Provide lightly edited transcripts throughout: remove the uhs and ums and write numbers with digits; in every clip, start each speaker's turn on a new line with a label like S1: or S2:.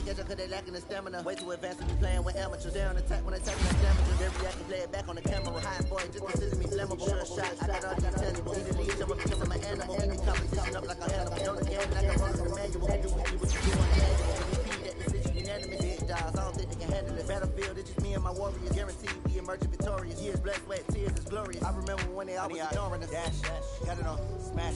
S1: can't catch up cause they lacking the stamina. Way too advanced to be playing with amateurs. They're on attack when attacking the damages. They react and play it back on the camera. High boy, just consider me flammable. Sure shot, I got all these tangibles. Need to lead someone because I'm an animal. Any competition up like a animal. Don't again, like a run on the manual. Can't do what you do on the annual. MVP that decision unanimous. Big dogs, I don't think they can handle it. Battlefield, it's just me and my warriors. Guaranteed we emerging victorious. Years, blood, sweat, tears is glorious. I remember when they always ignoring us. Dash, got it on, smash,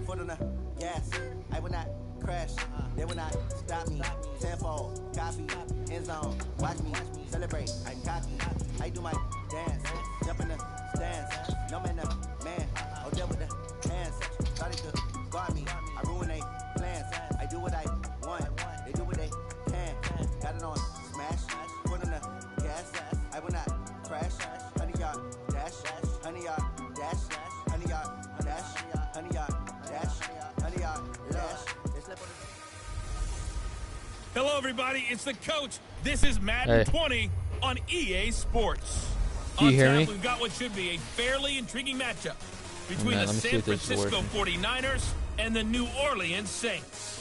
S1: foot on the gas. I will not crash, they will not stop me. Tenfold, copy, end zone, watch me celebrate. I cocky, I do my dance, jump in the stands. No man, man, oh devil with the hands. Thought they could guard me, I ruin they plans. I do what I want, they do what they can. Got it on, smash, foot on the gas. I will not crash, 100-yard dash, 100-yard dash, 100-yard dash, 100-yard dash, 100-yard dash.
S2: Hello, everybody. It's the coach. This is Madden 20 on EA Sports.
S3: Can you hear me?
S2: We've got what should be a fairly intriguing matchup between the San Francisco 49ers and the New Orleans Saints.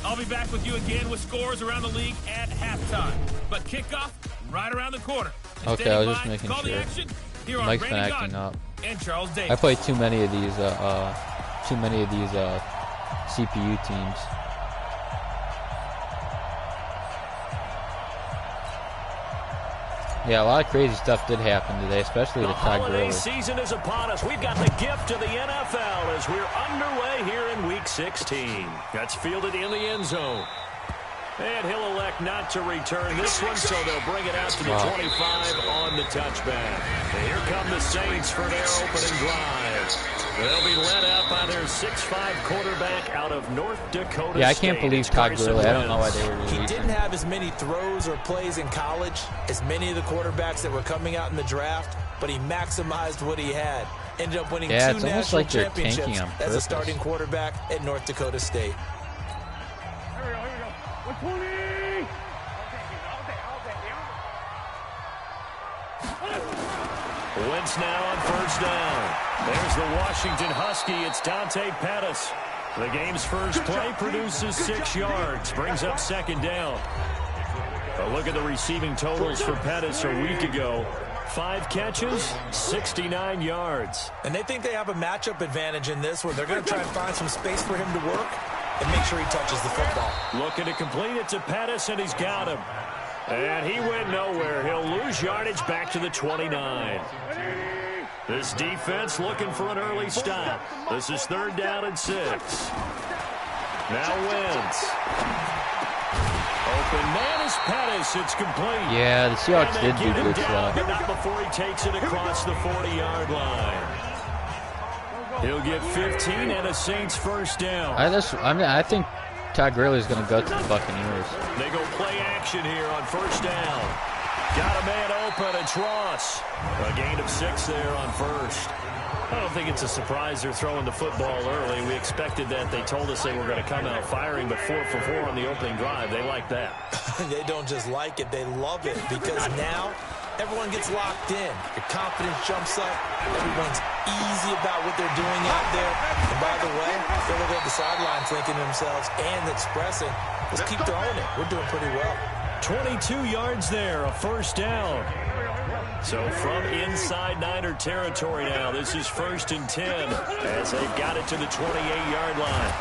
S2: I'll be back with you again with scores around the league at halftime. But kickoff right around the corner.
S3: Okay, I was just making
S2: sure. Here on
S3: Mike's been
S2: Randy
S3: acting up.
S2: And Charles Davis.
S3: I play too many of these CPU teams. Yeah, a lot of crazy stuff did happen today, especially the Todd Gurley.
S4: The holiday season is upon us. We've got the gift of the NFL as we're underway here in Week 16. That's fielded in the end zone. And he'll elect not to return this one, so they'll bring it out to the 25 on the touchback. And here come the Saints for their opening drive. They'll be led out by their 6'5" quarterback out of North Dakota State.
S3: Yeah, I can't believe Todd Gurley. I don't know why they were releasing.
S5: He didn't have as many throws or plays in college as many of the quarterbacks that were coming out in the draft, but he maximized what he had. Ended up winning 2 national championships as a starting quarterback at North Dakota State.
S6: Here we go. 120.
S4: Wentz now on first down. There's the Washington Husky. It's Dante Pettis. The game's first play produces 6 yards. Brings up second down. A look at the receiving totals for Pettis a week ago. 5 catches, 69 yards.
S5: And they think they have a matchup advantage in this where they're going to try and find some space for him to work and make sure he touches the football.
S4: Looking to complete it to Pettis, and he's got him. And he went nowhere. He'll lose yardage back to the 29. This defense looking for an early stop. This is 3rd down and 6. Now Wentz. Open man is Pettis. It's complete.
S3: Yeah, the Seahawks did do good stuff.
S4: But not before he takes it across the 40-yard line. He'll get 15 and a Saints first down.
S3: I think Todd Gurley is going to go to the Buccaneers.
S4: They go play action here on first down. Got a man open, it's Ross. A gain of 6 there on first. I don't think it's a surprise they're throwing the football early. We expected that. They told us they were going to come out firing, but 4 for 4 on the opening drive. They like that.
S5: They don't just like it, they love it, because now everyone gets locked in. Your confidence jumps up. Everyone's easy about what they're doing out there. And by the way, they're looking at the sidelines thinking to themselves and expressing, let's keep throwing it. We're doing pretty well.
S4: 22 yards there, a first down. So from inside Niner territory now, this is 1st and 10 as they've got it to the 28-yard line.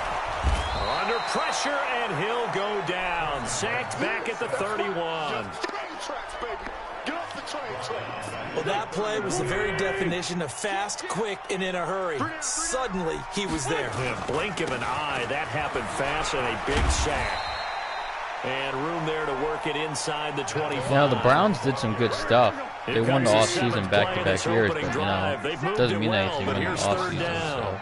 S4: Under pressure, and he'll go down. Sacked back at the 31.
S5: Well, that play was the very definition of fast, quick, and in a hurry. Suddenly, he was there.
S4: Yeah, blink of an eye. That happened fast and a big sack. And room there to work it inside the 25.
S3: Now, the Browns did some good stuff. They won the offseason back-to-back years, but, doesn't mean anything when the offseason. So.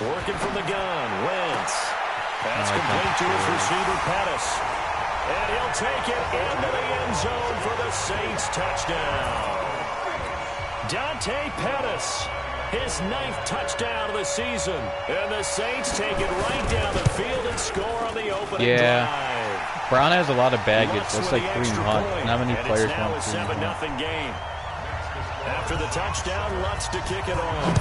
S4: Working from the gun, Wentz. That's complete to his receiver, Pettis. And he'll take it into the end zone for the Saints touchdown. Dante Pettis, his 9th touchdown of the season. And the Saints take it right down the field and score on the opening drive.
S3: Brown has a lot of baggage. That's like Kareem Hunt. Not many players want
S4: a 7-0 game. After the touchdown, Lutz to kick it off.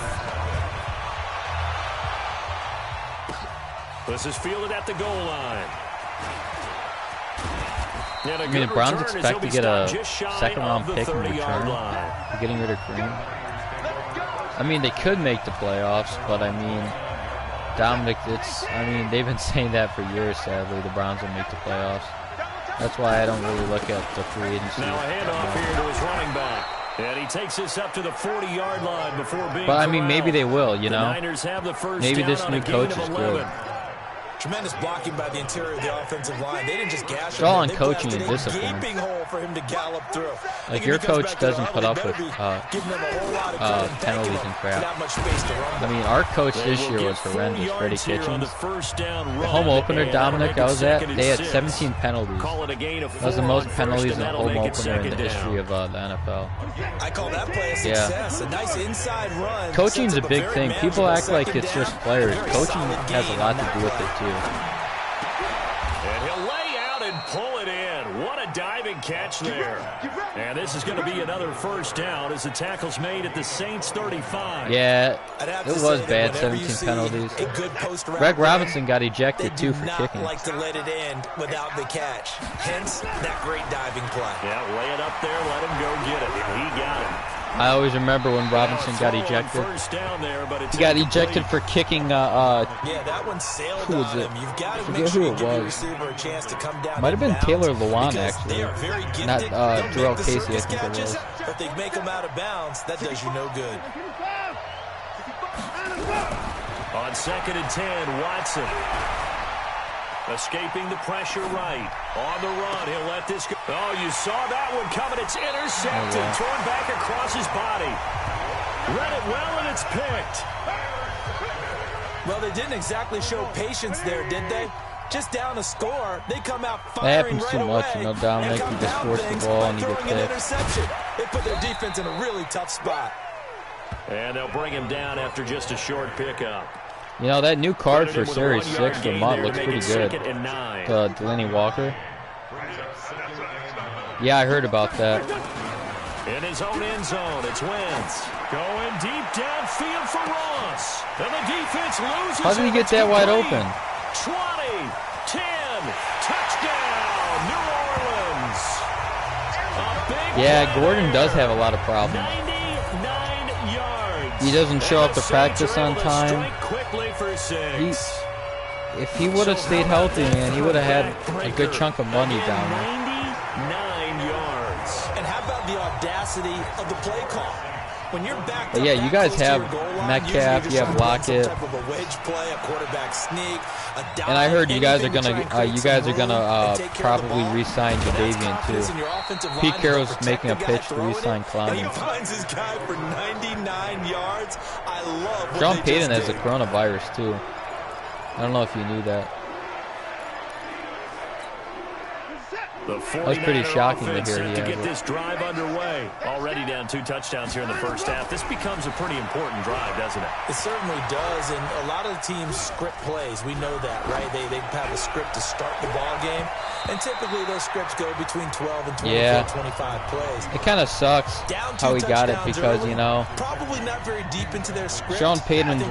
S4: This is fielded at the goal line.
S3: I mean, the Browns expect to get a second-round pick in return for getting rid of Green. I mean, they could make the playoffs, but I mean, Dominic, I mean, they've been saying that for years, sadly, the Browns will make the playoffs. That's why I don't really look at the free agency.
S4: Now a handoff here to his running back. And he takes this up to the 40-yard line before being
S3: But, I mean, maybe they will, you know.
S4: Niners have the first
S3: maybe
S4: down
S3: this new coach is good.
S5: Tremendous blocking by the interior of the offensive line. They didn't just gash him.
S3: It's all on coaching and discipline.
S5: Gaping hole for him to gallop through.
S3: Like, your coach doesn't put up with penalties and crap. I mean, our coach this year was horrendous, Freddie Kitchens. The home opener, Dominic, I was at, they had 17 penalties. That was the most penalties in a home opener in the history of the NFL.
S5: I call that play a success. A nice inside run.
S3: Coaching's a big thing. People act like it's just players. Coaching has a lot to do with it, too.
S4: And he'll lay out and pull it in. What a diving catch there. And this is going to be another first down as the tackle's made at the Saints 35.
S3: Yeah, it was bad, 17 penalties. Greg Robinson got ejected, too, for kicking.
S5: Like to let it end without the catch. Hence, that great diving play.
S4: Yeah, lay it up there, let him go get it. And he got it.
S3: I always remember when Robinson got ejected. He got ejected for kicking.
S5: Yeah, that one sailed
S3: who was
S5: on
S3: it?
S5: him. You've got to
S3: I forget
S5: make sure
S3: who
S5: you
S3: it
S5: give your
S3: was.
S5: receiver a chance to come down.
S3: Might have been Taylor Lewan, actually. Not
S5: Jarrell
S3: Jarrell Casey, I think it was.
S5: But they make them out of bounds. That does you no good.
S4: On 2nd and 10, Watson. Escaping the pressure right. On the run, he'll let this go. Oh, you saw that one coming. It's intercepted. Thrown back across his body. Read it well, and it's picked.
S5: Well, they didn't exactly show patience there, did they? Just down a score, they come out
S3: That
S5: firing
S3: happens too much, you know, Dominic. You just force the ball and you get picked.
S5: They put their defense in a really tough spot.
S4: And they'll bring him down after just a short pickup.
S3: You know, that new card for Series 6 for Mutt looks pretty good. Delaney Walker. Yeah, I heard about that.
S4: In his own end zone, it's Wentz. Going deep downfield for Ross. And the defense loses.
S3: How did he get that wide open?
S4: 20, 10, touchdown, New Orleans.
S3: Yeah, Gordon does have a lot of problems.
S4: 99 yards.
S3: He doesn't show up to practice on time. If he would have stayed healthy, man, he would have had a good chunk of money down there.
S4: 99 yards.
S5: And how about the audacity of the play call? When you're back
S3: but yeah, you guys have Metcalf, you have Lockett, and I heard you guys are gonna probably re-sign Jadavian too. Pete Carroll's making a pitch to re-sign Clowney. Sean Payton has the coronavirus too. I don't know if you knew that. That was pretty shocking to hear he
S4: to
S3: had
S4: get this drive underway. Already down 2 touchdowns here in the first half. This becomes a pretty important drive, doesn't it?
S5: It certainly does, and a lot of the teams script plays. We know that, right? They have a script to start the ball game, and typically those scripts go between 12 and 25 plays.
S3: It kind of sucks how he got it because, you know,
S5: probably not very deep into their script.
S3: Sean Payton's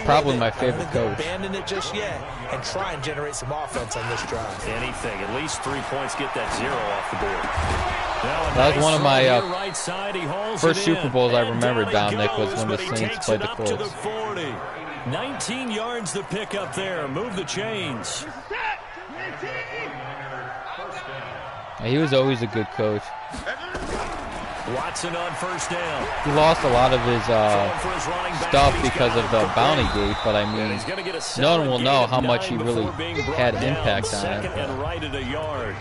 S3: probably my favorite coach.
S5: Abandon it just yet and try and generate some offense on this drive.
S4: Anything, at least 3 points. Get that 0 off the board.
S3: That was one of my first Super Bowls I remember, Dominic, was when the Saints played the Colts.
S4: 19 yards to pick up there. Move the chains.
S3: He was always a good coach.
S4: Watson on first down.
S3: He lost a lot of his stuff because of the bounty gate, but I mean, no one will know how much he really had impact on it.
S4: And right at a yard.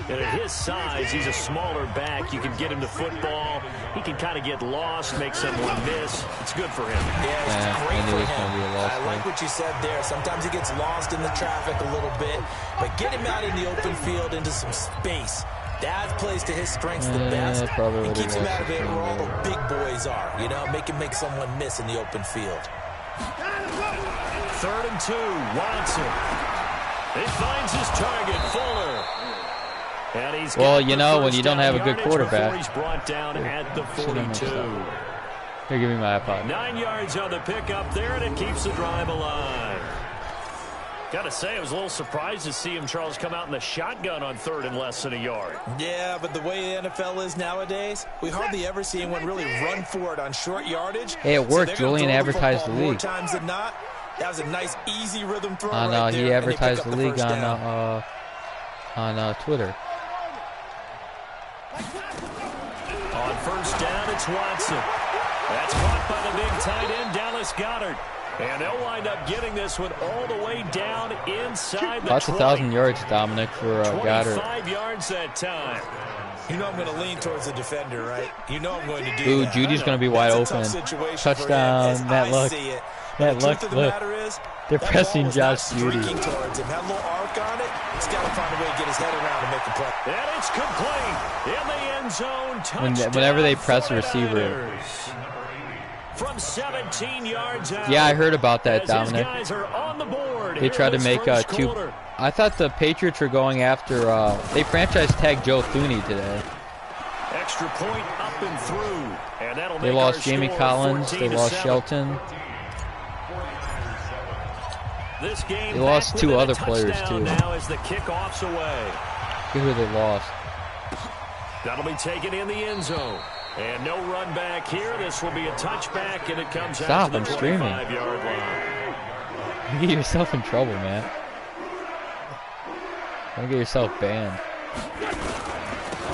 S4: And at his size, he's a smaller back. You can get him to football. He can kind of get lost, make someone miss. It's good for him.
S5: Yeah, it's great for him. I like what you said there. Sometimes he gets lost in the traffic a little bit, but get him out in the open field into some space. That plays to his strengths the best. He keeps him out of it where all the big boys are. You know, make someone miss in the open field.
S4: 3rd and 2, Watson. He finds his target, Fuller.
S3: Well, you know, when you don't have a good quarterback.
S4: He's brought down at the 42.
S3: Here, give me my iPod.
S4: 9 yards on the pickup there, and it keeps the drive alive. Got to say, I was a little surprised to see him, Charles, come out in the shotgun on 3rd and less than a yard.
S5: Yeah, but the way the NFL is nowadays, we hardly ever see anyone really run for it on short yardage.
S3: Hey, it worked. So Julian advertised the league.
S5: More times than not. That was a nice, easy rhythm throw
S3: right there. He advertised the league on Twitter.
S4: On 1st down, it's Watson. That's caught by the big tight end, Dallas Goedert. And they'll wind up getting this one all the way down inside the 20.
S3: That's 1,000 yards, Dominic, for Goedert.
S4: 25 yards that time.
S5: You know I'm going to lean towards the defender, right? You know I'm going to do
S3: Ooh,
S5: that.
S3: Judy's going to be wide open. Touchdown, Matt Luck. Look. They're pressing Josh Judy.
S5: If it had a little arc on it, he's got to find a way to get his head around and make a play.
S4: And it's complete in the end zone. Touchdown.
S3: Whenever they press a receiver.
S4: From 17 yards out.
S3: Yeah, I heard about that, Dominic.
S4: Guys are on the board.
S3: They tried to make 2. I thought the Patriots were going after. They franchise tagged Joe Thuney today.
S4: Extra point up and through, and that'll
S3: they lost Jamie Collins. They lost Shelton.
S4: This game
S3: they lost 2 other players too.
S4: Now as the kickoff's away.
S3: Look who they lost.
S4: That'll be taken in the end zone. And no run back here. This will be a touchback, and it comes out to the 25-yard line.
S3: You get yourself in trouble, man. Don't get yourself banned.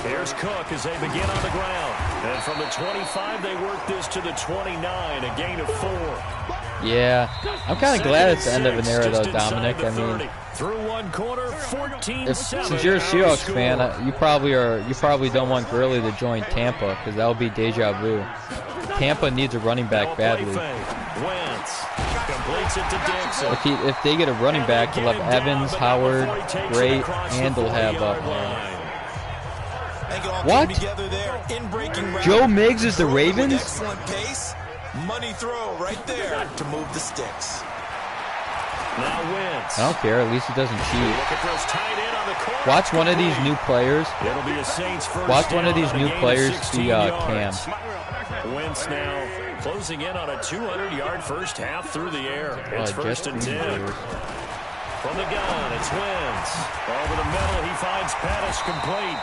S4: Here's Cook as they begin on the ground. And from the 25, they work this to the 29, a gain of 4.
S3: Yeah, I'm kind of glad it's the end of an era, though, Dominic. I mean,
S4: through one quarter, 14-7.
S3: Since you're a Seahawks fan, you probably don't want Gurley to join Tampa because that would be deja vu. Tampa needs a running back badly. If they get a running back, they'll have Evans, Howard, Gray, and they'll have what? Joe Miggs is the Ravens?
S5: Excellent pace. Money throw right there to move the sticks.
S4: Now Wentz.
S3: I don't care. At least he doesn't cheat. Watch one of these new players. Watch one of these new players be Cam.
S4: Wentz now closing in on a 200-yard first half through the air. It's 1st and 10. From the gun, it's Wentz. Over the middle, he finds Pettis complete.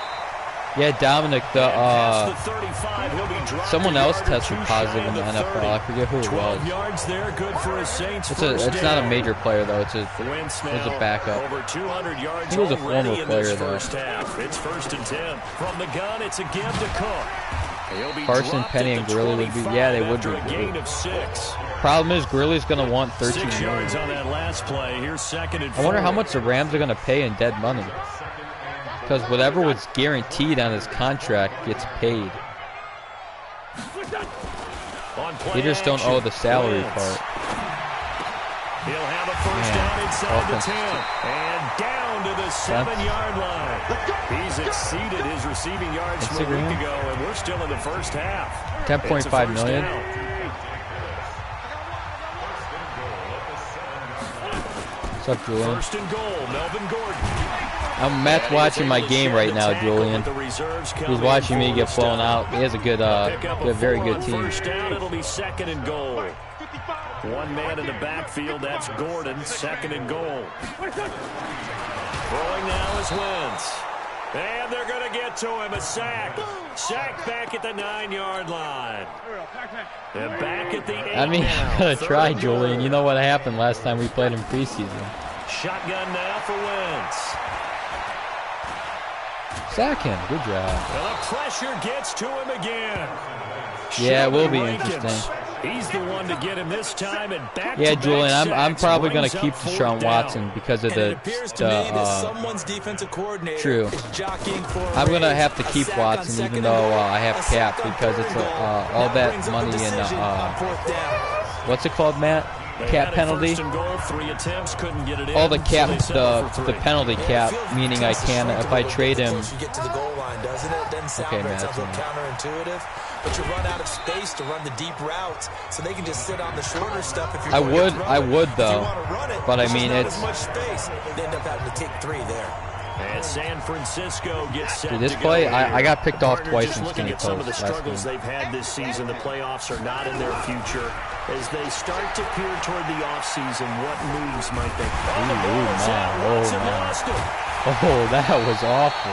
S3: Yeah, Dominic, someone else tested positive in the NFL. I forget who it was. It's not a major player, though. It was a backup. He was a former player, though.
S4: It's 1st and 10. From the gun, it's a give to Cook.
S3: Carson, Penny, and Gurley would be. Yeah, they would be. Problem is, Gurley's going to want 13 yards
S4: on that last play. Here's 2nd and 4.
S3: I wonder how much the Rams are going to pay in dead money. Because whatever was guaranteed on his contract gets paid. They just don't owe the salary part.
S4: He'll have a first down inside the 10. And down to the 7-yard line. He's exceeded his receiving yards from a week ago, and we're still in the first half.
S3: $10.5 million. What's up, Julian?
S4: 1st and goal, Melvin Gordon.
S3: Matt's watching my game right now, Julian. He's watching me get blown out. He has a good, very good team.
S4: First down, it'll be 2nd and goal. One man in the backfield, that's Gordon, 2nd and goal. Throwing now is Wentz. And they're going to get to him, a sack. Sack back at the 9-yard line. And back at the 8.
S3: I mean, I'm going to try, Julian. You know what happened last time we played in preseason.
S4: Shotgun now for Wentz.
S3: Sack him. Good job.
S4: Well, the pressure gets to him again.
S3: Yeah, it will be interesting.
S4: He's the one to get him this time, and back
S3: yeah, Julian, I'm probably going to keep Deshaun Watson because of
S5: someone's defensive coordinator.
S3: True. I'm going to have to keep Watson even though I have cap because it's all that money in what's it called, Matt? Cap penalty. All the cap, the penalty cap, meaning I can if I trade him. Okay, man, that's
S5: counterintuitive. But you run out of space to run the deep routes, so they can just sit on the shorter stuff. If
S3: I would though, but I mean it's.
S5: Much space. They end up having to take 3 there.
S4: And San Francisco gets set.
S3: Dude, this play, I got picked off twice in skinny post.
S4: Some of the struggles they've had this season, the playoffs are not in their future. as they start to peer toward the offseason. What moves might they?
S3: Oh, that was awful.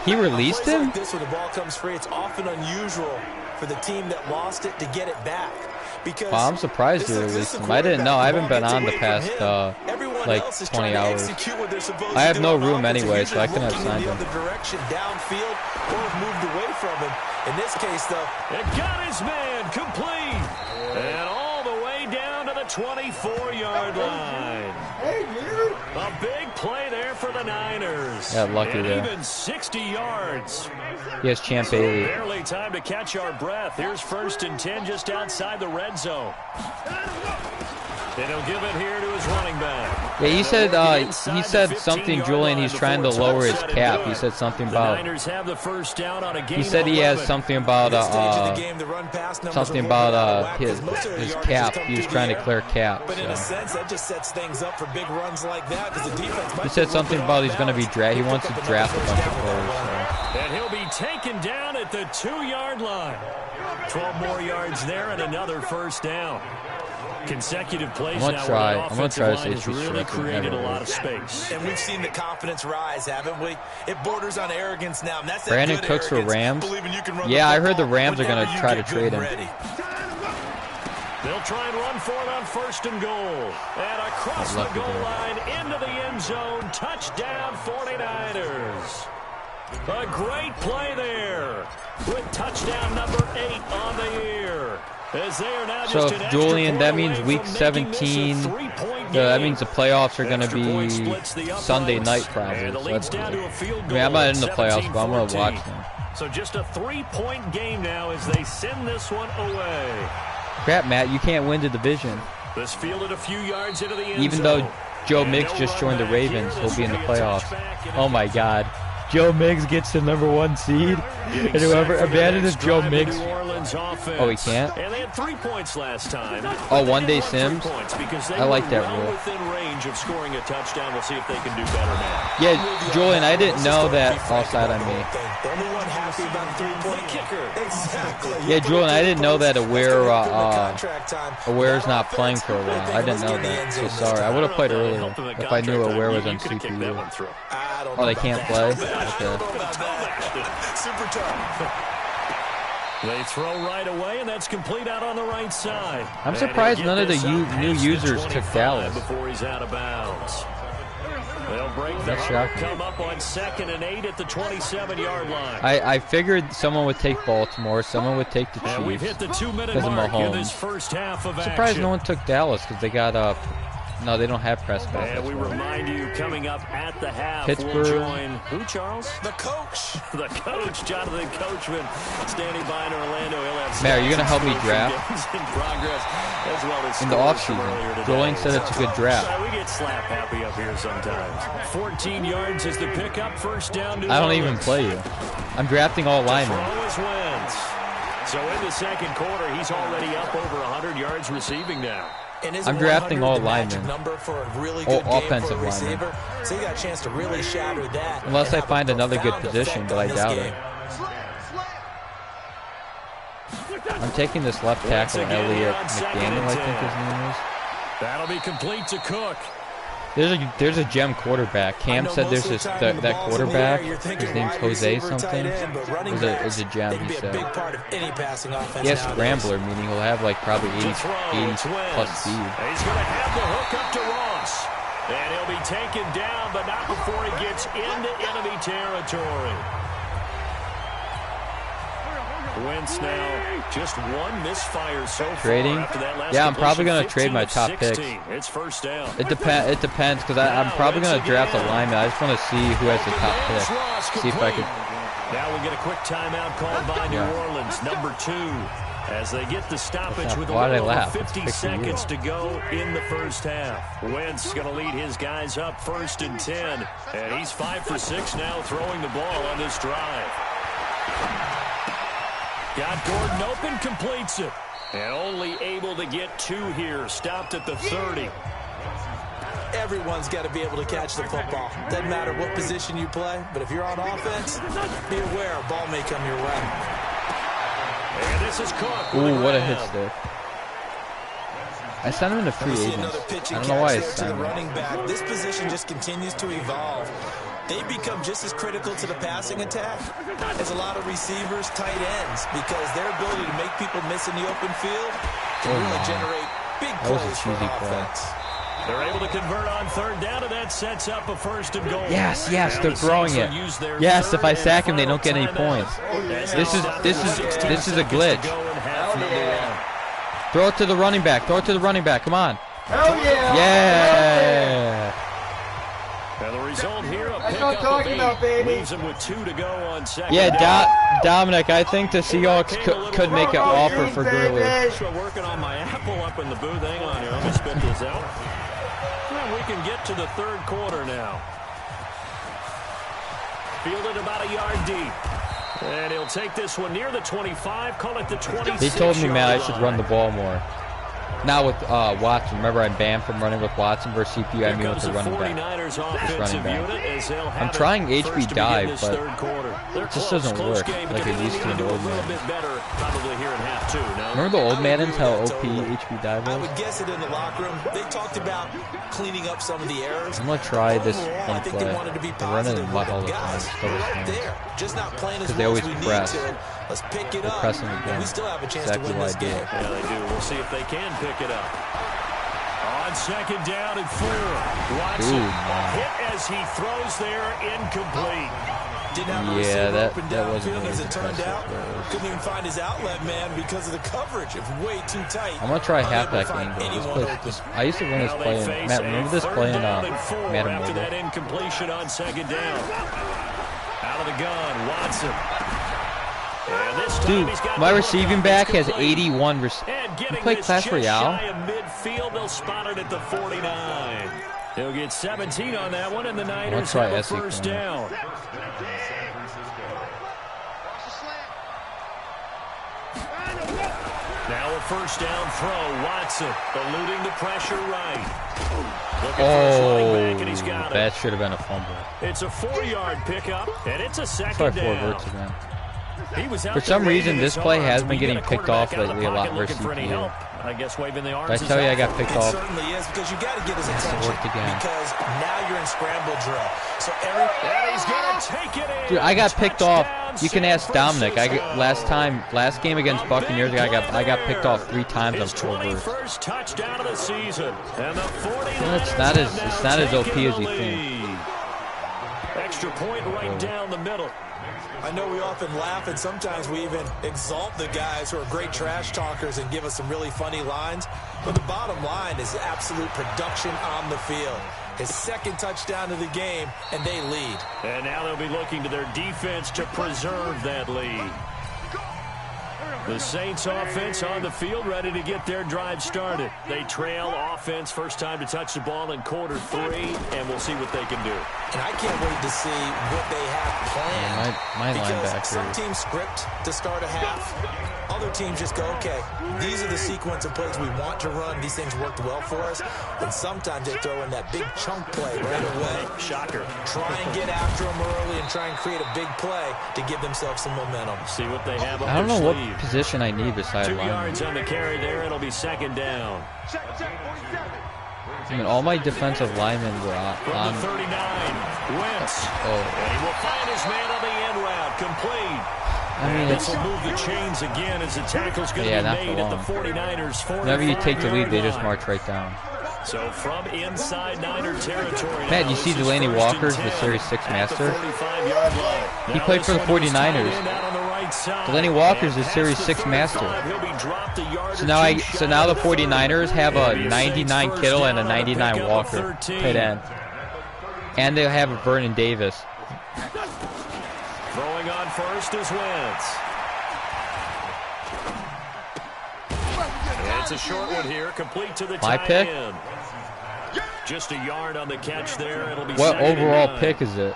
S3: He released him?
S5: Like this, when the ball comes free, it's often unusual for the team that lost it to get it back. Because
S3: I'm surprised he released him. I didn't know. I haven't been on the past like 20 hours. I have no room anyway, so I couldn't have signed him.
S5: The direction downfield or moved away from him. In this case, though,
S4: it got his man complete, and all the way down to the 24-yard line. A big play there for the Niners.
S3: Yeah, lucky there.
S4: Even 60 yards.
S3: He has Champ Bailey.
S4: Barely time to catch our breath. Here's 1st and 10 just outside the red zone. And he'll give it here to his running back.
S3: Yeah, he said something, Julian. He's trying to lower his cap. He said something about. He said he has something about his cap. He was trying to clear cap.
S5: But in a sense, that just sets things up for big runs like that because the defense.
S3: He said something about he's going to be he wants to draft a bunch of players. So.
S4: And he'll be taken down at the 2-yard line. 12 more yards there and another 1st down. Consecutive plays now.
S3: I'm gonna try to say
S4: has really created a lot of space.
S5: And we've seen the confidence rise, haven't we? It borders on arrogance now. And that's
S3: Brandon Cooks for Rams. Yeah, I heard the Rams are gonna try to trade him.
S4: They'll try and run for it on 1st and goal. And across the goal line into the end zone. Touchdown 49ers. A great play there with touchdown number 8 on the year. As they are now
S3: so, Julian, that means week 17. That means the playoffs are going to be Sunday night, probably. So that's good. I mean, I'm not in the playoffs, but I'm going to watch them.
S4: So just a 3-point game now as they send this one away.
S3: Crap, Matt, you can't win the division.
S4: This fielded a few yards into the end
S3: Even though Joe Miggs just joined the Ravens, he'll be in the playoffs. Oh my God. Joe Miggs gets the #1 seed, and whoever abandons Joe Miggs. Oh, he can't?
S4: And they had 3 points last time.
S3: Oh, one-day Sims? I like that rule.
S4: Within range of scoring a touchdown. We'll see if they can do better now.
S3: Yeah, Julian, I didn't know that offside on me.
S5: The only one happy about the 3-point kicker. Exactly.
S3: Yeah, Julian, I didn't know that Aware's not playing for a while. I didn't know that. So sorry. I would have played earlier if I knew Aware was on CPU. Oh, they can't play? Okay.
S5: Super tough.
S4: They throw right away, and that's complete out on the right side.
S3: I'm surprised none of the new users took Dallas.
S4: Before he's out of bounds. They'll break the hunt, come up on 2nd and 8 at the 27-yard line.
S3: I figured someone would take Baltimore, someone would take the Chiefs.
S4: We've hit the 2-minute mark in this first half of action.
S3: Surprised no one took Dallas because they got no, they don't have Prescott.
S4: And we remind you, coming up at the half,
S3: Pittsburgh.
S4: We'll join who, Charles?
S5: The coach.
S4: The coach, Jonathan Coachman, standing by in Orlando. He'll have
S3: Matt, are you going to help me draft?
S4: In progress, as well as
S3: in the offseason. Julian said it's a good draft.
S4: We get slap happy up here sometimes. 14 yards is the pickup, 1st down.
S3: I don't even play you. I'm drafting all linemen.
S4: So in the 2nd quarter, he's already up over 100 yards receiving now.
S3: I'm drafting all linemen.
S5: Offensive linemen. So you got a chance to really shatter that.
S3: Unless I find another good position, but I doubt it. I'm taking this left tackle, Elliott McDaniel, I think his name is.
S4: That'll be complete to Cook.
S3: There's a gem quarterback. Cam said there's that quarterback. His name's Jose something. Is a gem, he said. He has scrambler, meaning he'll have like probably 80 plus speed.
S4: He's going to have the hook up to Ross. And he'll be taken down, but not before he gets into enemy territory. Wentz now, just one misfire so far.
S3: Trading? Yeah, I'm probably going to trade my top picks.
S4: It's 1st down.
S3: It depends, because I'm probably going to draft a lineman. I just want to see who has the top pick. See if I could.
S4: Now we get a quick timeout called by New Orleans, number 2. As they get the stoppage with a little over 50 seconds to go in the first half. Wentz going to lead his guys up 1st and 10. And he's 5 for 6 now throwing the ball on this drive. Got Gordon open, completes it. And only able to get 2 here. Stopped at the 30.
S5: Everyone's got to be able to catch the football. Doesn't matter what position you play, but if you're on offense, be aware a ball may come your way.
S4: This is Cook.
S3: Ooh, what a hit stick. I sent him into free agents. I don't know why I sent him.
S5: Running back. This position just continues to evolve. They become just as critical to the passing attack as a lot of receivers, tight ends, because their ability to make people miss in the open field can really generate big plays for offense.
S4: They're able to convert on third down, and that sets up a first and goal.
S3: Yes, they're throwing it. Yes, if I sack him, they don't get any points. This is a glitch. Throw it to the running back. Throw it to the running back. Come on.
S7: Hell yeah!
S3: Yeah!
S4: And the result here, a pickup of 8, leaves them with 2 to go on second.
S3: Yeah, Dominic, I think the Seahawks could make an offer for Gurley.
S4: I'm working on my apple up in the booth. Hang on here. Let me spit this out. Well, we can get to the third quarter now. Fielded about a yard deep. And he'll take this one near the 25, call it the 26.
S3: They told me, Matt, I should run the ball more. Not with Watson. Remember, I'm banned from running with Watson versus CPU. I mean with the running back. I'm trying HB dive, but it just doesn't work like it used to in the old Madden. Remember the old Maddens, how OP HB dive was?
S5: I would guess it in the locker room. They talked about cleaning up some of the errors.
S3: I'm going to try this one play.
S5: They wanted to be
S3: I run it in
S5: positive
S3: mud all
S5: with
S3: the
S5: guys
S3: time.
S5: right there. Just not playing as
S3: Because they
S5: well
S3: always
S5: as we
S3: press.
S5: need to. Let's pick it
S3: They're
S5: up.
S3: pressing again.
S5: We still have a chance
S3: Exactly
S5: to win this
S3: what I
S5: game.
S3: did.
S4: Yeah, they do. We'll see if they can pick it up. On second down and 4. Watson hit as he throws there, incomplete.
S5: Didn't have a
S3: Yeah, that
S5: open down
S3: wasn't
S5: field
S3: very
S5: as it turned out.
S3: impressive.
S5: Couldn't even find his outlet man because of the coverage. It was way too tight.
S3: I'm going to try halfback
S5: Unable to find
S3: angle.
S5: anyone
S3: This
S5: open.
S3: play, I used to run this
S4: Now
S3: play
S4: they
S3: in,
S4: face
S3: Matt,
S4: a
S3: remember this play in
S4: third down and 4
S3: Madden
S4: after
S3: Mobile?
S4: that incompletion on second down. Out of the gun, Watson. And this time
S3: Dude,
S4: he's got
S3: my
S4: the
S3: receiving
S4: ball
S3: back has
S4: complete.
S3: 81.
S4: And
S3: You
S4: getting
S3: play
S4: this
S3: Clash
S4: just
S3: Royale?
S4: shy of midfield, they'll spot it at the 49. He'll get 17 on that one, and the Niners
S3: try
S4: have a
S3: Essie
S4: first
S3: for him.
S4: down. Now a first down throw. Watson eluding the pressure right. Looking for his running back, and he's got
S3: that
S4: it.
S3: should have been a fumble.
S4: It's a 4-yard pickup, and it's a
S3: Try
S4: second
S3: 4
S4: down.
S3: verts again.
S4: He was out
S3: For some
S4: there
S3: reason,
S4: waving
S3: this
S4: his
S3: play
S4: arms.
S3: has been
S4: We
S3: getting
S4: get a
S3: picked off
S4: quarterback out of
S3: lately a
S4: the
S3: lot
S4: pocket
S3: versus
S4: looking for any
S3: CPU.
S4: help. I guess waving the arms.
S3: Did I
S4: is
S3: tell you I
S4: helpful.
S3: got picked
S5: It
S3: off?
S5: certainly is, because you got to get his
S3: Yes, it
S5: attention
S3: worked again.
S5: because now you're in scramble drill. So
S4: And he's gonna take it in.
S3: Dude, I got picked off.
S4: Touchdown,
S3: You can
S4: San
S3: ask Dominic.
S4: Francisco.
S3: Last game against Buccaneers, I got picked off 3 times on
S4: His
S3: 4 verts.
S4: 21st touchdown of the season. And the 49ers
S3: Yeah, it's not as OP
S4: taking
S3: as
S4: the
S3: you think.
S4: lead. Extra point right down the middle.
S5: I know we often laugh, and sometimes we even exalt the guys who are great trash talkers and give us some really funny lines. But the bottom line is absolute production on the field. His second touchdown of the game, and they lead.
S4: And now they'll be looking to their defense to preserve that lead. The Saints offense on the field, ready to get their drive started. They trail offense, first time to touch the ball in quarter 3, and we'll see what they can do.
S5: And I can't wait to see what they have planned.
S3: My
S5: because
S3: linebacker.
S5: some teams script to start a half. Other teams just go, okay, these are the sequence of plays we want to run. These things worked well for us. And sometimes they throw in that big chunk play right away.
S4: Shocker.
S5: Try and get after them early and try and create a big play to give themselves some momentum.
S4: See what they have up
S3: I don't know
S4: their
S3: what
S4: sleeve.
S3: position I need besides
S4: 2
S3: lineman.
S4: yards on the carry there. It'll be second down.
S3: I mean, all my defensive linemen were
S4: From
S3: on.
S4: the 39, Wentz.
S3: Oh,
S4: And he will find his man on the end route. Complete.
S3: I mean,
S4: This
S3: it's
S4: will move the chains again as the tackle's going to
S3: Yeah,
S4: be
S3: not for
S4: made at the
S3: long.
S4: 49ers.
S3: whenever you take the lead, they just march right down.
S4: So from inside Niner territory.
S3: Matt,
S4: now,
S3: you see
S4: this is
S3: Delaney
S4: 1st and
S3: Walker's the
S4: 10
S3: Series 6
S4: at the
S3: master?
S4: 45-yard line.
S3: He
S4: Now
S3: played
S4: this
S3: for the
S4: one is
S3: 49ers.
S4: tied in out on the right side.
S3: Delaney Walker's the
S4: And
S3: Series
S4: past the
S3: 6 master.
S4: 35, he'll be dropped a yard
S3: So
S4: or
S3: now
S4: two
S3: so
S4: shy
S3: now the
S4: of
S3: 49ers have a
S4: Maybe a
S3: 99
S4: Saints
S3: Kittle
S4: first
S3: and a
S4: down on a
S3: 99
S4: pickup of
S3: Walker
S4: 13.
S3: tight end. And they'll have a Vernon Davis.
S4: Throwing on first is Wentz. And it's a short one here, complete to the
S3: My
S4: tight
S3: pick?
S4: end. Just a yard on the catch there. It'll be
S3: What
S4: second and
S3: overall
S4: 9.
S3: pick is it?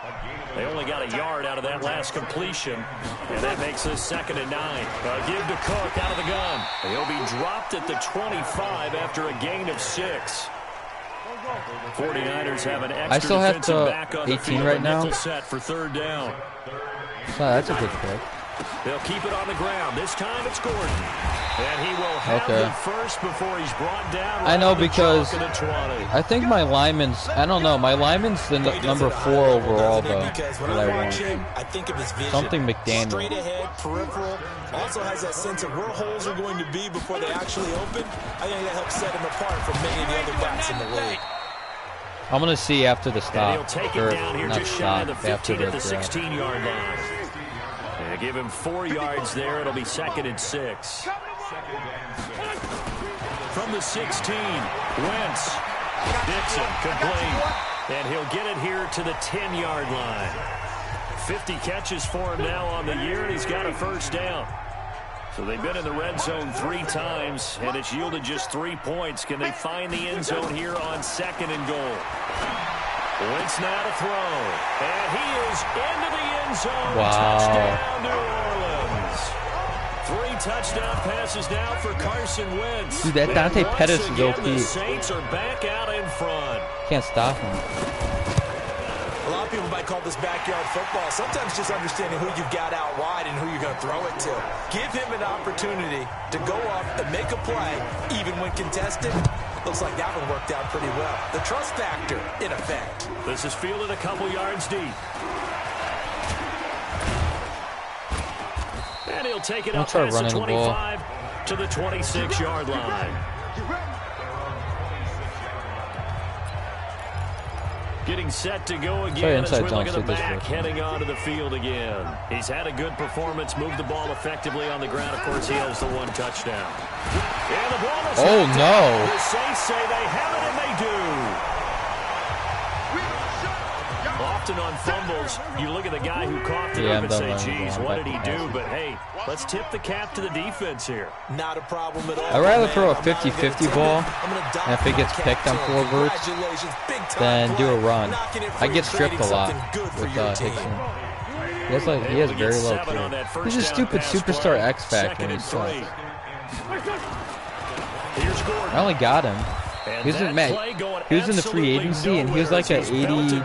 S4: They only got a yard out of that last completion, and that makes this second and 9. Give to Cook out of the gun. He'll be dropped at the 25 after a gain of 6. 49ers have an extra
S3: I still have
S4: defensive
S3: to
S4: back on the
S3: 18
S4: field
S3: right
S4: and
S3: now.
S4: nickel set for third down.
S3: So that's a good pick.
S4: They'll keep it on the ground. This time it's Gordon. And he will have the first before he's brought down.
S3: I know, because I think my lineman's, I don't know, my lineman's the number 4 overall, though.
S5: I think of his vision.
S3: Something McDaniel.
S5: Straight ahead, peripheral. Also has that sense of where holes are going to be before they actually open. I think that helps set him apart from many of the other backs in the league.
S3: I'm going to see after the stop.
S4: And he'll take it down here just shy of the 15 at the 16-yard line. And give him 4 yards there. It'll be 2nd and 6. From the 16, Wentz. Dixon complete. And he'll get it here to the 10-yard line. 50 catches for him now on the year, and he's got a first down. So they've been in the red zone 3 times, and it's yielded just 3 points. Can they find the end zone here on 2nd and goal? Wentz now to throw. And he is into the end zone.
S3: Wow.
S4: Touchdown, New Orleans. 3 touchdown passes now for Carson Wentz.
S3: Dude, that Dante Pettis is OP.
S4: The Saints are back out in front.
S3: Can't stop him.
S5: A lot of people might call this backyard football. Sometimes just understanding who you've got out wide and who you're going to throw it to. Give him an opportunity to go up and make a play, even when contested. Looks like that one worked out pretty well. The trust factor, in effect.
S4: This is fielded a couple yards deep. And he'll take it up past the 25 to the 26-yard line. Getting set to go again as we look at the back heading onto the field again. He's had a good performance, moved the ball effectively on the ground. Of course, he has the 1 touchdown. And the ball is
S3: no.
S4: The Saints say they have it, and they do. Often on fumbles, you look at the guy who coughed it up and say, geez, what did he do? But, hey, let's tip the cap to the defense here.
S5: Not a problem at all.
S3: I'd rather throw a 50-50 ball, and if it gets picked on 4 verts, then do a run. I get stripped a lot with Hickson. He has very low Q. He's a stupid superstar X Factor, and he sucks. I only got him. He was in the free agency, and he was like an 80.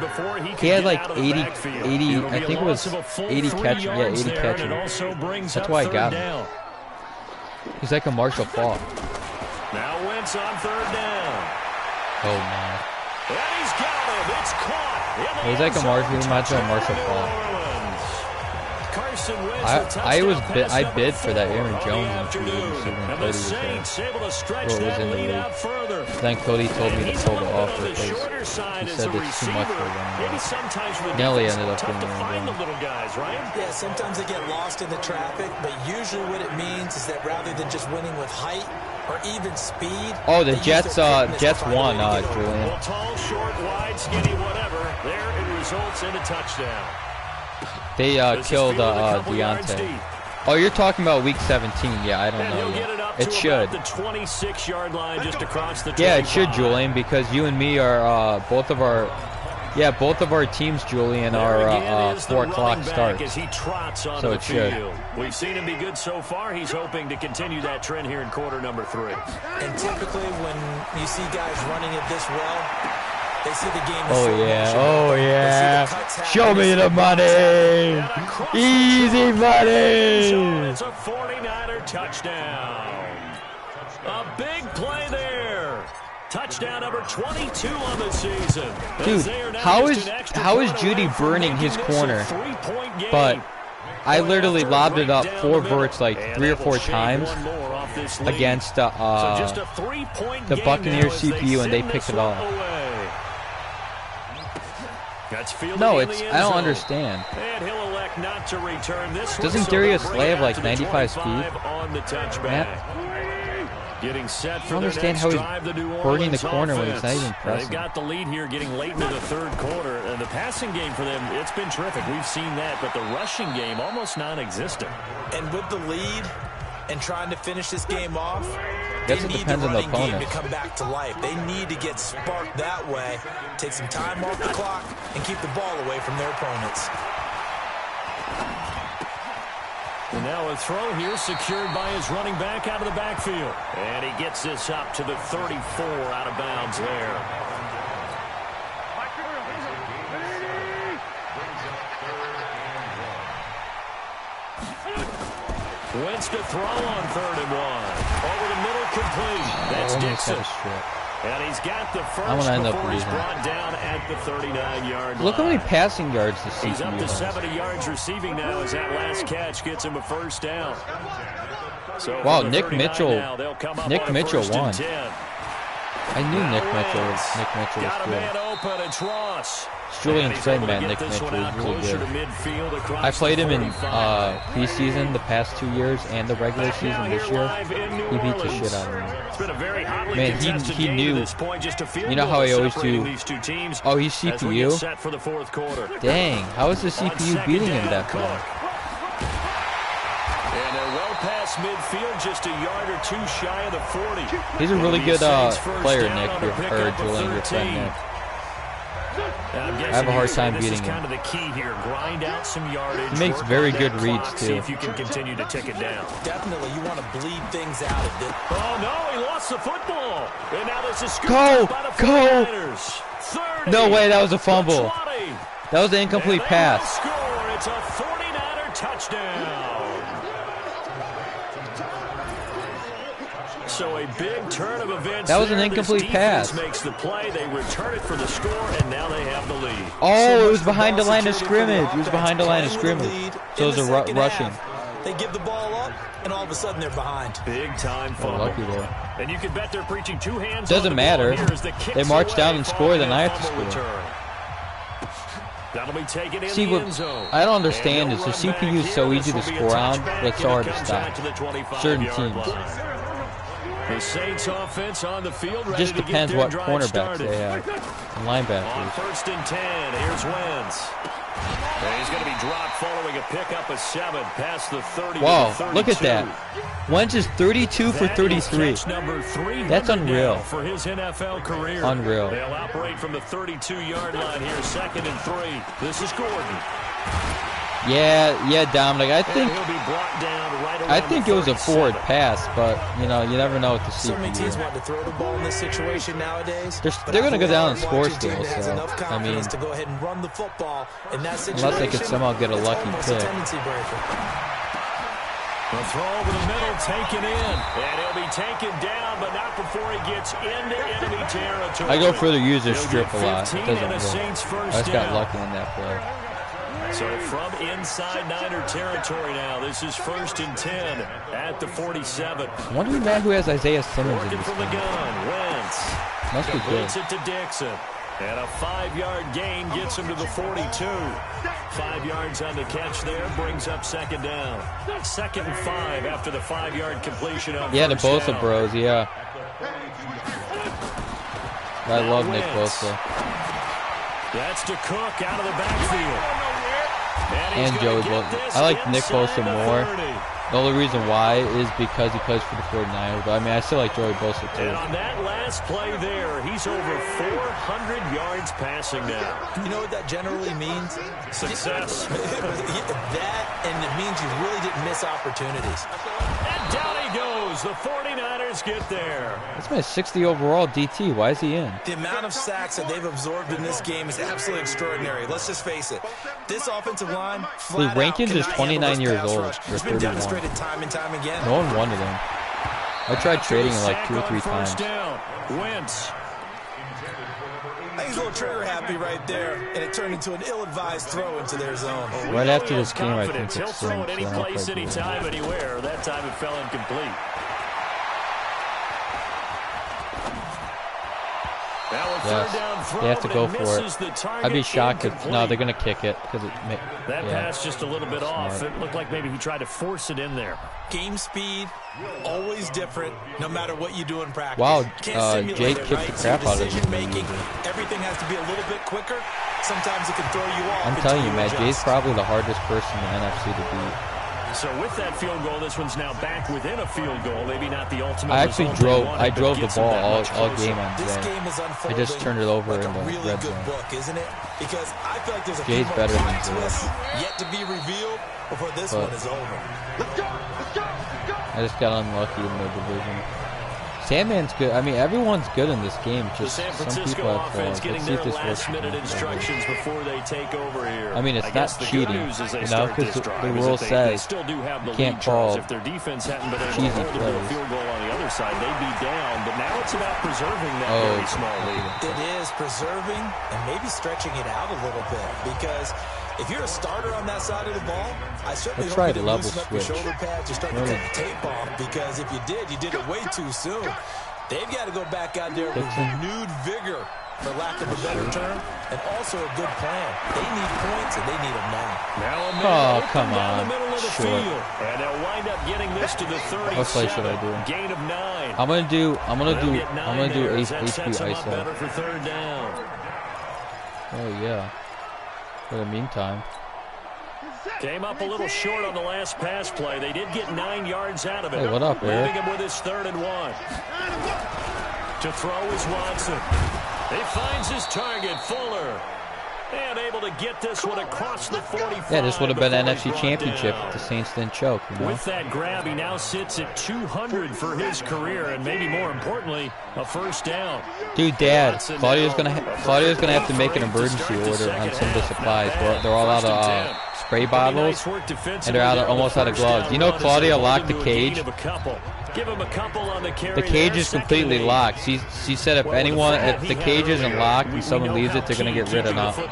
S3: He had like 80. I think it was 80 catching. Yeah, 80 catching. That's why I got him. He's like a Marshall Faulk.
S4: Now Wentz on 3rd down.
S3: Oh man.
S4: And he's got him. It's caught.
S3: He's like a Marshall Faulk. I bid for that Aaron Jones in free agency when Cody was there. Or was in the league. Then Cody told me to pull the offer because he said it's too much for them. Nelly ended up getting Aaron Jones.
S5: Yeah, sometimes they get lost in the traffic, but usually what it means is that rather than just winning with height or even speed.
S3: Oh, the Jets won, Julian.
S4: Well, tall, short, wide, skinny, whatever. There it results in a touchdown.
S3: They killed Deontay. Oh, you're talking about week 17. Yeah, I don't know yet. It should.
S4: The 26-yard line just across the 25.
S3: Yeah, it should, Julian, because you and me are both of our teams, Julian, are 4 o'clock starts. So it should.
S4: We've seen him be good so far. He's hoping to continue that trend here in quarter number 3.
S5: And typically when you see guys running it this well, they see the game.
S3: Oh yeah. Show me the money. Easy money.
S4: It's a 49er touchdown. A big play there. Touchdown number 22 on the season.
S3: Dude, how is Judy burning his corner? But I literally lobbed it up 4 verts like 3 or 4 times against the Buccaneers CPU, and they picked it off. No, I don't understand.
S4: And he'll elect not to return this.
S3: Doesn't Darius Slay have like 95 speed?
S4: On the touchback. Getting set for
S3: I don't understand how he's burning the corner when it's not even pressing.
S4: They've got the lead here getting late into the 3rd quarter. And the passing game for them, it's been terrific. We've seen that, but the rushing game almost non-existent.
S5: And with the lead and trying to finish this game off,
S3: guess it depends on the opponent.
S5: To come back to life. They need to get sparked that way, take some time off the clock, and keep the ball away from their opponents.
S4: And now a throw here secured by his running back out of the backfield. And he gets this up to the 34 out of bounds there. Wentz to throw on 3rd and 1. Over the middle, complete. That's Dixon. And he's got the first before he's brought down at the 39-yard line.
S3: Look how many passing yards this season.
S4: He's up to 70 yards receiving now as that last catch gets him a first down. So
S3: wow, Nick Mitchell. Nick Mitchell won.
S4: 10.
S3: I knew Nick Mitchell was
S4: Got a
S3: good.
S4: man open. It's Ross.
S3: Julian said, man, Nick Mitchell is really good. I played him in preseason the past 2 years and the regular season this year. He beat the shit out of me. Man, he knew. You know how I always do. Oh, he's CPU? Dang, how is the CPU beating him that far?
S4: And they're well past midfield, just a yard or 2 shy of the 40.
S3: He's a really good player, Nick, or Julian, your friend Nick. I have a hard time beating him.
S4: Kind of the key here. Grind out some yardage.
S3: He makes very good reads too.
S4: See if you can continue to tick it down.
S5: Definitely, you want to bleed things out a bit.
S4: Oh no, he lost the football. And now there's a scoop by the
S3: Go!
S4: 30.
S3: No way, that was a fumble. That was an incomplete pass.
S4: Score. It's a 49er touchdown. So a big turn of events.
S3: That was an incomplete pass.
S4: Makes the play. They return it for the score, and now they have the lead.
S3: Oh, it was behind the line of scrimmage. It was behind the line of scrimmage. So it was a rushing.
S5: They give the ball up, and all of a sudden they're behind.
S4: Big time fumble.
S3: Lucky there.
S4: And you can bet they're preaching 2 hands.
S3: Doesn't matter. They march down and score, then I have to score.
S4: That'll be taken in
S3: See,
S4: the end zone.
S3: I don't understand is the CPU is so easy to score on, but it's so hard to stop. Certain teams.
S4: The Saints offense on the field.
S3: It just depends what cornerbacks they have and linebackers.
S4: On 1st and 10, here's Wentz. And he's going to be dropped following a pickup of 7 past the 30.
S3: Wow, look at that. Wentz is 32 for 33. That's unreal.
S4: For his NFL career.
S3: Unreal.
S4: They'll operate from the 32-yard line here, 2nd and 3. This is Gordon.
S3: Yeah, Dominic. I think it was a forward pass, but you know, you never know with the CPU.
S5: So many teams want to throw the ball in this situation nowadays.
S3: They're going to go down and score still. So I mean,
S5: to go ahead and run the football in that situation,
S3: unless they could somehow get a lucky pick.
S4: The throw over the middle, taken in, and he'll be taken down, but not before he gets into enemy territory.
S3: I go for the user strip a lot. It doesn't work. I just got lucky on that play.
S4: So from inside Niner territory now, this is 1st and 10 at the 47.
S3: I wonder who has Isaiah Simmons in this
S4: from the gun, Wentz.
S3: Must be good.
S4: Blitz it to Dixon. And a 5-yard gain gets him to the 42. 5 yards on the catch there, brings up 2nd down. 2nd and 5 after the 5-yard completion of
S3: the Bosa bros, yeah. I love Nick Bosa.
S4: That's to Cook out of the backfield.
S3: And Joey Bosa. I like Nick Bosa more. The only reason why is because he plays for the 49ers. But I mean, I still like Joey Bosa too.
S4: And on that last play there, he's over 400 yards passing now.
S5: You know what that generally means?
S4: Success.
S5: That, and it means you really didn't miss opportunities.
S4: And down he goes. The 49ers get there.
S3: That's my 60 overall DT. Why is he in?
S5: The amount of sacks that they've absorbed in this game is absolutely extraordinary. Let's just face it. This offensive line,
S3: Lee Rankins is 29 years old.
S5: It's been demonstrated time and time again.
S3: No one wanted him. I tried trading him like 2 or 3 times.
S4: Wentz.
S5: I think he's a little trigger happy right there, and it turned into an ill-advised throw into their zone.
S3: Right after this game, I think
S4: he'll throw it any place, anytime, anywhere. That time it fell incomplete.
S3: Yes, they have to go for it. I'd be shocked if they're going to kick it because
S4: that pass just a little bit off. It looked like maybe he tried to force it in there.
S5: Game speed, always different, no matter what you do in practice.
S3: Wow, Jake kicked the crap out of it.
S5: Everything has to be a little bit quicker. Sometimes it can throw you off.
S3: I'm telling you, man, Jay's probably the hardest person in the NFC to beat.
S4: So with that field goal, this one's now back within a field goal. Maybe not the ultimate.
S3: I actually drove the ball all game on
S5: this
S3: today.
S5: game is
S3: I just turned it over
S5: like
S3: in the
S5: really
S3: red
S5: good
S3: zone.
S5: book, isn't it? Because I feel like there's a
S3: Jay's
S5: few
S3: better
S5: more
S3: than
S5: twists yet to be revealed before this one is over.
S3: I just got unlucky in the division. Sandman's good. I mean, everyone's good in this game. Just
S4: the San
S3: some
S4: Francisco
S3: people have
S4: offense
S3: flaws.
S4: getting
S3: Let's see
S4: their
S3: if this
S4: last-minute
S3: works.
S4: instructions before they take over here.
S3: I mean, it's not cheating, you know, because the rule says
S4: still do have the
S3: you can't
S4: lead,
S3: call
S4: if their defense hadn't been able to
S3: cheesy
S4: hold a
S3: plays.
S4: field goal on the other side, they'd be down. But now it's about preserving that very small lead.
S5: It is preserving and maybe stretching it out a little bit, because if you're a starter on that side of the ball, I certainly hope you didn't loosen up your shoulder pads or start to cut the tape off, because if you did it way too soon. They've got to go back out there with renewed vigor, for lack of a better term, and also a good plan. They need points, and they need them now.
S3: Come
S4: down
S3: on.
S4: the middle of the
S3: Short.
S4: field, and they'll wind up getting this to the 37.
S3: What play should I do?
S4: Gain of 9.
S3: I'm gonna do HP
S4: ISO.
S3: ISO.
S4: Better for third down.
S3: Oh yeah. For the meantime.
S4: Came up a little short on the last pass play. They did get 9 yards out of it.
S3: Hey, what up, Eric?
S4: Leaving him with his 3rd and 1. To throw is Watson. He finds his target, Fuller. And able to get this one across the 45.
S3: Yeah, this would have been an NFC Championship if the Saints didn't choke, you know?
S4: With that grab, he now sits at 200 for his career, and maybe more importantly, a first down.
S3: Dude, Dad, Claudio's gonna have to make an emergency order on some of the supplies. They're all out of spray bottles, and they're almost out of gloves. You know, Claudia locked the cage.
S4: Give him a couple on the carry.
S3: The cage is completely locked. She said if the cage isn't locked and someone leaves it, they're gonna get rid of it.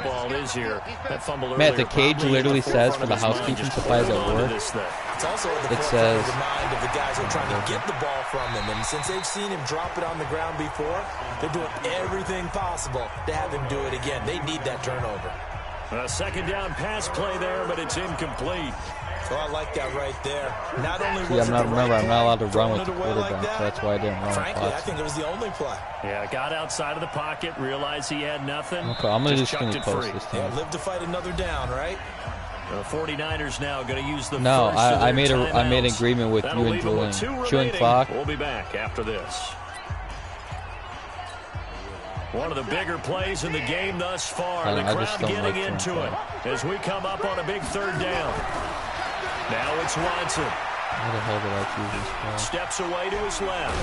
S3: Matt, the cage literally says for the housekeeping supplies at work.
S5: It's also at the
S3: it says
S5: of the mind of the guys who are trying to get the ball from him, and since they've seen him drop it on the ground before, they're doing everything possible to have him do it again. They need that turnover.
S4: A second down pass play there, but it's incomplete.
S5: So I like that right there. Not only
S3: I'm not allowed to run with the quarterback,
S5: like that,
S3: so that's why I didn't run.
S5: Frankly, I think it was the only play.
S4: Yeah, got outside of the pocket, realized he had nothing.
S3: Okay, I'm gonna
S4: just
S3: just gonna post this time.
S5: Yeah, live to fight another down, right?
S4: The 49ers now going to use the
S3: No,
S4: first
S3: I made
S4: an
S3: agreement with you and Julian. Chewing clock.
S4: We'll be back after this. One of the bigger plays in the game thus far. The crowd getting into it as we come up on a big 3rd down. Now it's Watson.
S3: How the hell did I choose this play?
S4: Steps away to his left.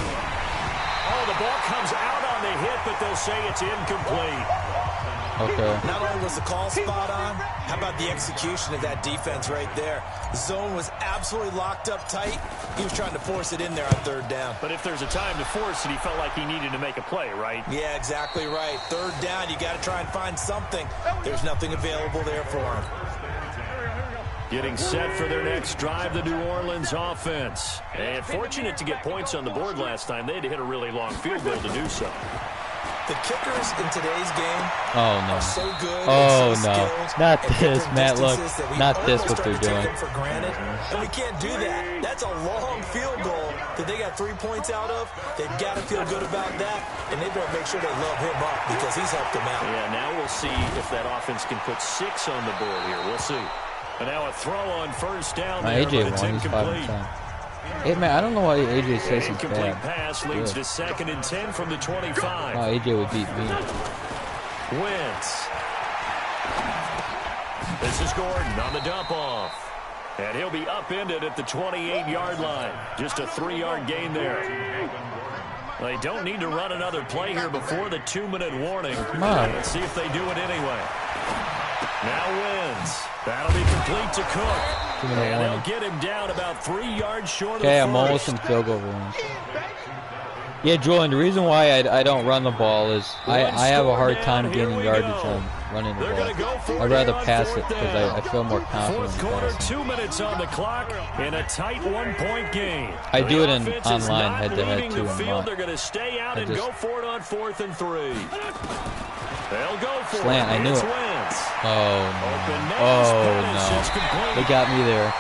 S4: Oh, the ball comes out on the hit, but they'll say it's incomplete.
S3: Okay.
S5: Not only was the call spot on, how about the execution of that defense right there? The zone was absolutely locked up tight. He was trying to force it in there on 3rd down.
S4: But if there's a time to force it, he felt like he needed to make a play, right?
S5: Yeah, exactly right. 3rd down, you got to try and find something. There's nothing available there for him.
S4: Getting set for their next drive, the New Orleans offense. And fortunate to get points on the board last time. They had to hit a really long field goal to do so.
S5: The kickers in today's game are so good.
S3: Oh, no. Not this, Matt. Look, not this what they're doing.
S5: For granted, and we can't do that. That's a long field goal that they got 3 points out of. They've got to feel good about that, and they better make sure they love him up because he's helped them out.
S4: Yeah, now we'll see if that offense can put 6 on the board here. We'll see. And now a throw on first down there,
S3: AJ
S4: but it's
S3: won. He's 5
S4: incomplete.
S3: and 10. Hey, man, I don't know why AJ says he's
S4: Incomplete
S3: bad.
S4: pass leads to 2nd and 10 from the 25.
S3: Oh, AJ would beat me.
S4: Wentz. This is Gordon on the dump off. And he'll be upended at the 28-yard line. Just a 3-yard gain there. They don't need to run another play here before the 2-minute warning.
S3: Come on.
S4: Let's see if they do it anyway. Now Wentz. That'll be complete to Cook. And they'll get him down about 3 yards short of the
S3: Okay,
S4: first.
S3: I'm almost in field goal range. Yeah, Julian, the reason why I don't run the ball is I have a hard time gaining yardage on running the ball. I'd rather pass it because I feel more confident
S4: Fourth
S3: in
S4: quarter,
S3: passing.
S4: 2 minutes on the clock in a tight 1-point game.
S3: I do it in
S4: The offense is
S3: online
S4: not
S3: head-to-head
S4: leaving
S3: too.
S4: the
S3: I'm
S4: field.
S3: not.
S4: They're going to stay out and go for it on 4th and 3. They'll go for
S3: Slant,
S4: it.
S3: I knew
S4: It's
S3: it.
S4: Wentz.
S3: Oh, no. Oh, no. They got me there.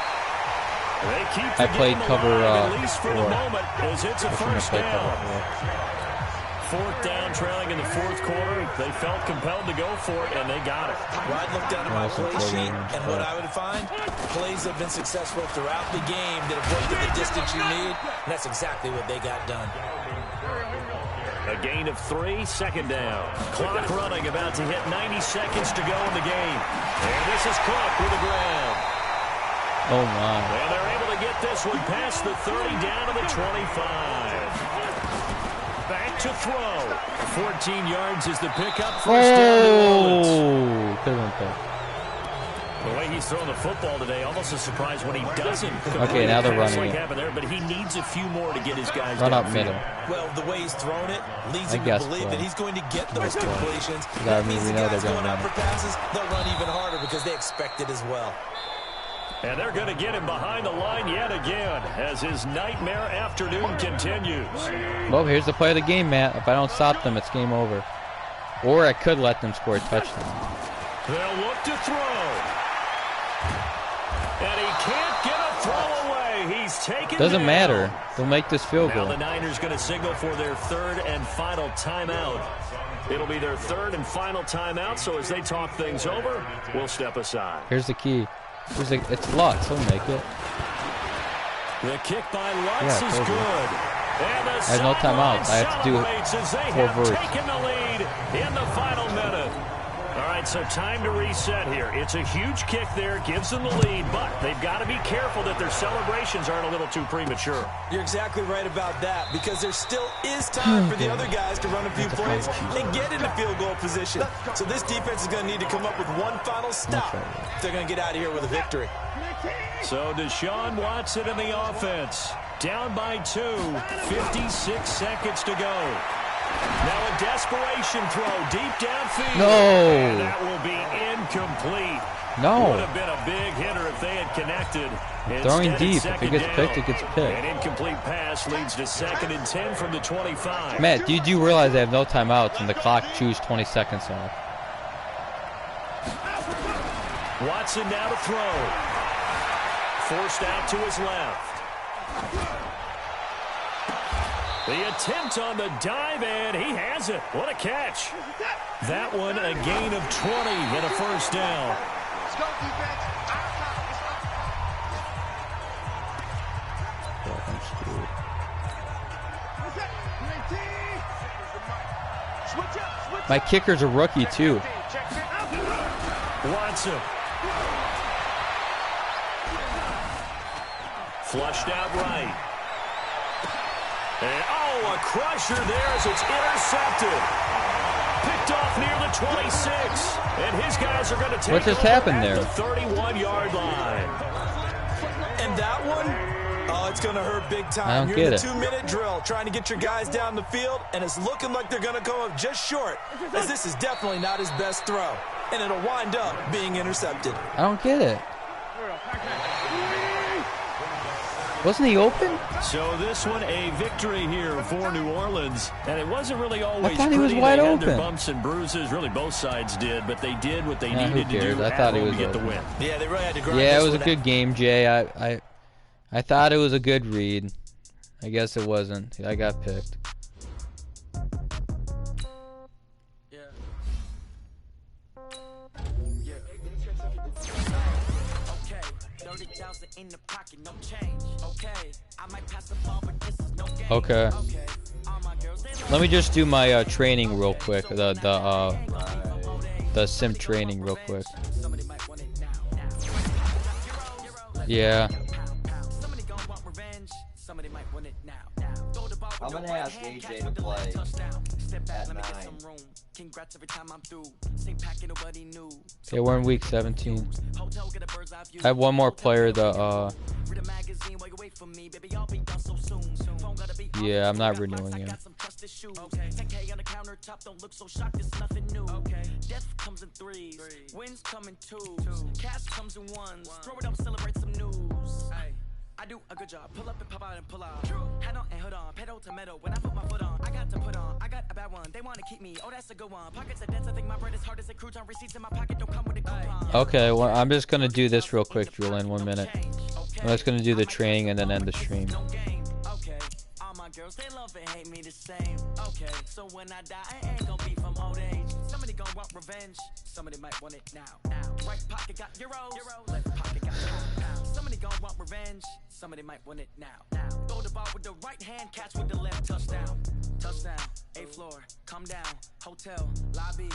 S4: They keep
S3: I played cover
S4: at least for the
S3: 4.
S4: moment, as it's a
S3: I shouldn't have
S4: first
S3: played
S4: down.
S3: cover 4.
S4: 4th down, trailing in the 4th quarter. They felt compelled to go for it, and they got it.
S5: Well, I'd look down at my play sheet, and what I would find, plays have been successful throughout the game that have worked at the distance you need, and that's exactly what they got done.
S4: A gain of 3, 2nd down. Clock running, about to hit 90 seconds to go in the game. And this is Cook with the grab.
S3: Oh, my.
S4: And they're able to get this one past the 30 down to the 25. to throw. 14 yards is the pickup. First down, New Orleans.
S3: Could have went there.
S4: The way he's throwing the football today, almost a surprise when he doesn't.
S3: Okay, now they're running it.
S4: There, but he needs a few more to get his guys
S3: run up middle.
S5: Well, the way he's thrown it leads him to believe that he's going to get those completions.
S3: That means
S5: the
S3: we know they're
S5: guys
S3: going
S5: going
S3: to
S5: out
S3: run
S5: for passes, they'll run even harder because they expect it as well.
S4: And they're going to get him behind the line yet again as his nightmare afternoon continues.
S3: Well, here's the play of the game, Matt. If I don't stop them, it's game over. Or I could let them score a touchdown.
S4: They'll look to throw. And he can't get a throw away. He's taken
S3: Doesn't matter. They'll make this field goal.
S4: Now the Niners going to signal for their third and final timeout. It'll be their third and final timeout, so as they talk things over, we'll step aside.
S3: Here's the key. It's Lutz. He'll make it.
S4: The kick by Lutz is good. And the
S3: I have no timeouts. I have to do
S4: it. They've taken the lead in the final minute. All right, so time to reset here. It's a huge kick there, gives them the lead, but they've got to be careful that their celebrations aren't a little too premature.
S5: You're exactly right about that, because there still is time for the other guys to run a few plays and get into field goal position. So this defense is going to need to come up with one final stop if they're going to get out of here with a victory.
S4: So Deshaun Watson in the offense. Down by 2, 56 seconds to go. Now a desperation throw deep downfield.
S3: No.
S4: And that will be incomplete.
S3: No.
S4: Would have been a big hitter if they had connected.
S3: Throwing deep. If it gets picked, it gets picked.
S4: An incomplete pass leads to 2nd and 10 from the 25.
S3: Matt, do you realize they have no timeouts and the clock chews 20 seconds off?
S4: Watson now to throw. Forced out to his left. The attempt on the dive, and he has it. What a catch. That one a gain of 20 and a first down.
S3: My kicker's a rookie, too.
S4: Watson. Flushed out right. And, a crusher there as it's intercepted. Picked off near the 26. And his guys are going to take
S3: what just happened there?
S4: The 31-yard line.
S5: And that one, it's going to hurt big time.
S3: I don't
S5: You're
S3: get
S5: in the 2-minute drill trying to get your guys down the field, and it's looking like they're going to come up just short, as this is definitely not his best throw. And it'll wind up being intercepted.
S3: I don't get it. Wasn't he open?
S4: So this one a victory here for New Orleans, and it wasn't really always
S3: I thought he was
S4: pretty.
S3: wide
S4: They had
S3: open.
S4: their bumps and bruises, really both sides did, but they did what they needed to do
S3: I
S4: at
S3: thought he
S4: home
S3: was
S4: to get
S3: open.
S4: the win.
S5: Yeah, they really had to grind.
S3: Yeah, it was a good game, Jay. I thought it was a good read. I guess it wasn't. I got picked. Okay. Let me just do my training real quick. The sim training real quick. Yeah.
S7: I'm gonna ask AJ to play at 9.
S3: Okay, we're in week 17. I have one more player. Yeah, I'm not renewing him.
S8: Death comes in 3s, wins come in 2s, cash comes in 1s. Throw it up, celebrate some news. I do a good job. Pull up and pop out and pull out. Head on and hood on, pedal to metal. When I put my foot on, I got to put on. I got a bad one. They want to keep me. Oh, that's a good one. Pockets are dense. I think my bread is hard as a crouton. Receipts in my pocket don't come with a coupon.
S3: Okay, well, I'm just gonna do this real quick, Julian. 1 minute. I'm just gonna do the training and then end the stream.
S8: Girls, they love and hate me the same. Okay, so when I die, I ain't gonna be from old age. Somebody gonna want revenge. Somebody might want it now. Right pocket got euros. Left pocket got pounds. Somebody gonna want revenge. Somebody might want it now. Throw the ball with the right hand, catch with the left. Touchdown. Touchdown. A floor. Come down. Hotel. Lobby.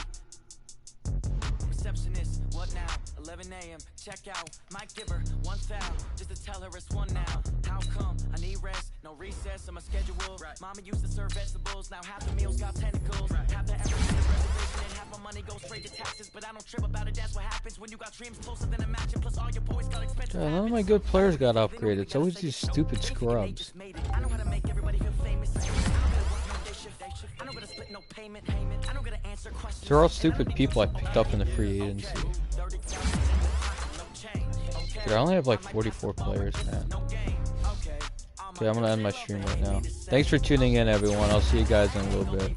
S8: receptionist. What now? 11 a.m. Check out. Might give her one foul just to tell her it's one now. How come? I need rest. No recess on my schedule. Mama used to serve vegetables. Now half the meals got tentacles. Half the effort in the reservation and half my money goes straight to taxes. But I don't trip about it. That's what happens when you got dreams closer than a match. And plus all your boys got expensive.
S3: None of my good players got upgraded. It's always these stupid scrubs.
S8: I know how to make everybody feel famous. I don't gotta split no payment. I don't gotta answer questions.
S3: They're all stupid people I picked up in the free agency. Dude, I only have like 44 players, man. Okay, I'm gonna end my stream right now. Thanks for tuning in, everyone. I'll see you guys in a little bit.